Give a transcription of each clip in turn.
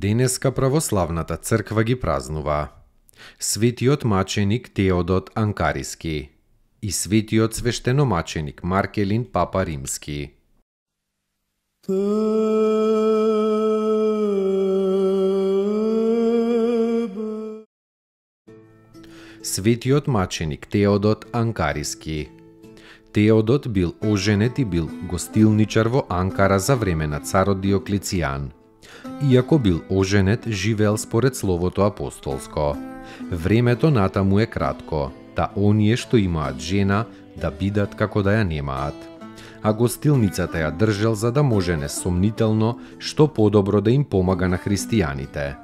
Денеска православната црква ги празнува светиот маченик Теодот Анкариски и светиот свештеномаченик Маркелин Папа Римски. Светиот маченик Теодот Анкариски. Теодот бил оженет и бил гостилничар во Анкара за време на царот Диоклецијан. Иако бил оженет, живеел според словото апостолско. Времето натаму е кратко, да оние што имаат жена да бидат како да ја немаат. А гостилницата ја држел за да може несомнително што подобро да им помага на христијаните.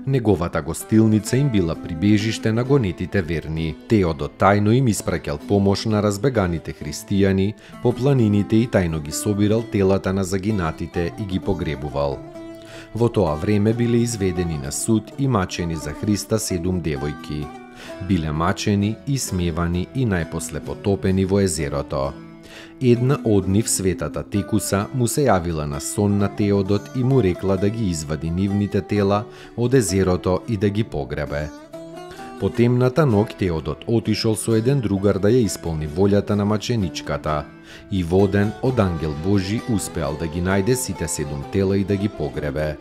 Неговата гостилница им била прибежиште на гонетите верни. Теодот тајно им испраќал помош на разбеганите христијани по планините и тајно ги собирал телата на загинатите и ги погребувал. Во тоа време биле изведени на суд и мачени за Христа 7 девојки. Биле мачени, исмевани и најпосле потопени во езерото. Една од нив, светата Текуса, му се јавила на сон на Теодот и му рекла да ги извади нивните тела од езерото и да ги погребе. По темната ноќ Теодот отишол со еден другар да ја исполни волјата на маченичката и воден од ангел Божи успеал да ги најде сите 7 тела и да ги погребе.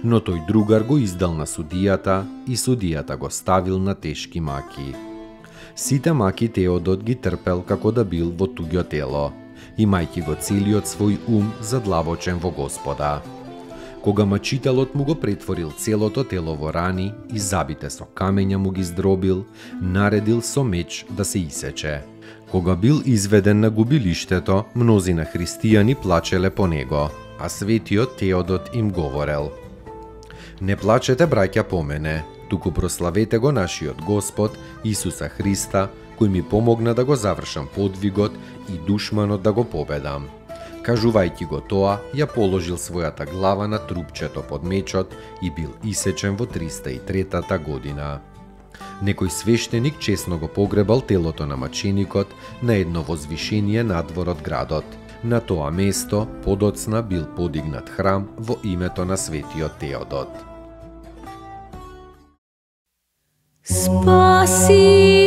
Но тој другар го издал на судијата и судијата го ставил на тешки маки. Сите маки Теодот ги трпел како да бил во туѓо тело, имајќи го целиот свој ум задлабочен во Господа. Кога мачителот му го претворил целото тело во рани и забите со камења му ги здробил, наредил со меч да се исече. Кога бил изведен на губилиштето, мнозина христијани плачеле по него, а светиот Теодот им говорел: „Не плачете, браќа, по мене, туку прославете го нашиот Господ Исуса Христа, кој ми помогна да го завршам подвигот и душманот да го победам." Кажувајќи го тоа, ја положил својата глава на трупчето под мечот и бил исечен во 303 година. Некој свештеник чесно го погребал телото на маченикот на едно возвишение надвор од градот. На тоа место подоцна бил подигнат храм во името на светиот Теодот. Спаси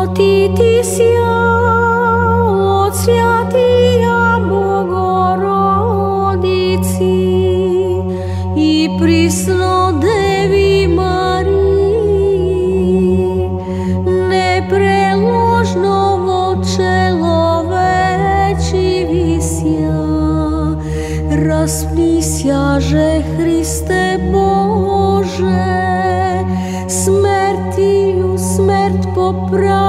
Rotiti sia od Святия Bogorodici i prisno Devi Mariji, nepreložno vo čeloveči visja, raspnisjaže Hriste Bože, smrtiju smrt popravi,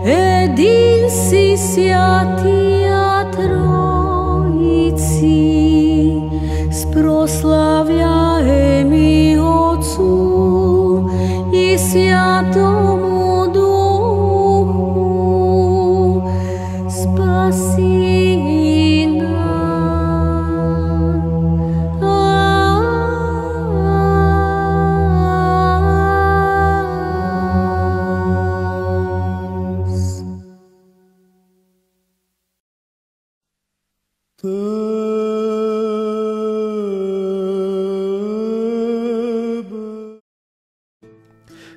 edin si Svятия Trojici, sproslavljajem i Otcu i Svjatomu Duhu, spasi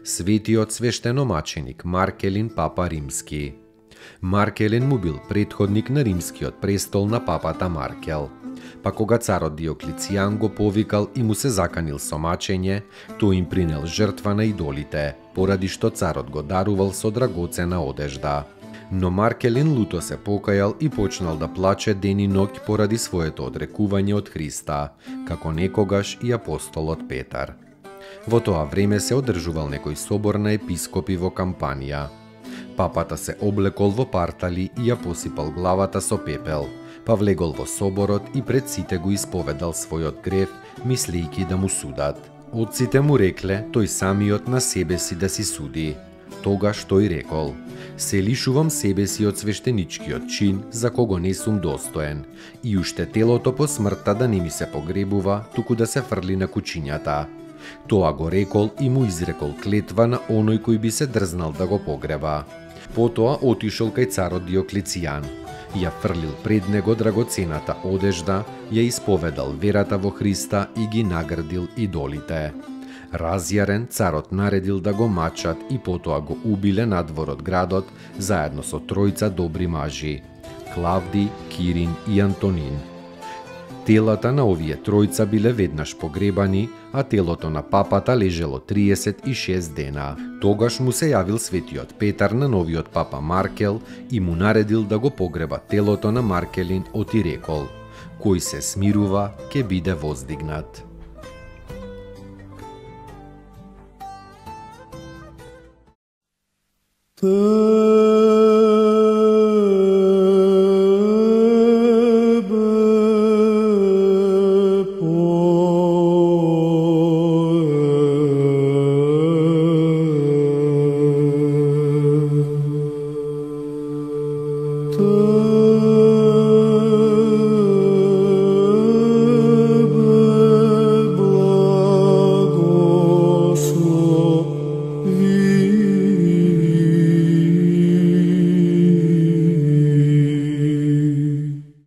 Светиот свештеномаченик Маркелин папа римски. Маркелин му бил претходник на римскиот престол на папата Маркел. Па кога царот Диоклицијан го повикал и му се заканил со мачење, тој им принел жртва на идолите, поради што царот го дарувал со драгоцена одежда. Но Маркелин луто се покајал и почнал да плаче ден и ноќ поради своето одрекување од Христа, како некогаш и апостолот Петар. Во тоа време се одржувал некој собор на епископи во Кампанија. Папата се облекол во партали и ја посипал главата со пепел, па влегол во соборот и пред сите го исповедал својот грев, мислејќи да му судат. Отците му рекле тој самиот на себе си да си суди. Тогаш тој рекол: се лишувам себе си од свештеничкиот чин за кого не сум достоен, и уште телото по смртта да не ми се погребува, туку да се фрли на кучињата. Тоа го рекол и му изрекол клетва на оној кој би се дрзнал да го погреба. Потоа отишол кај царот Диоклицијан, ја фрлил пред него драгоцената одежда, ја исповедал верата во Христа и ги наградил идолите. Разјарен, царот наредил да го мачат и потоа го убиле надвор од градот заедно со тројца добри мажи – Клавди, Кирин и Антонин. Телата на овие тројца биле веднаш погребани, а телото на папата лежело 36 дена. Тогаш му се јавил светиот Петар на новиот папа Маркел и му наредил да го погреба телото на Маркелин, оти рекол: кој се смирува, ке биде воздигнат. Te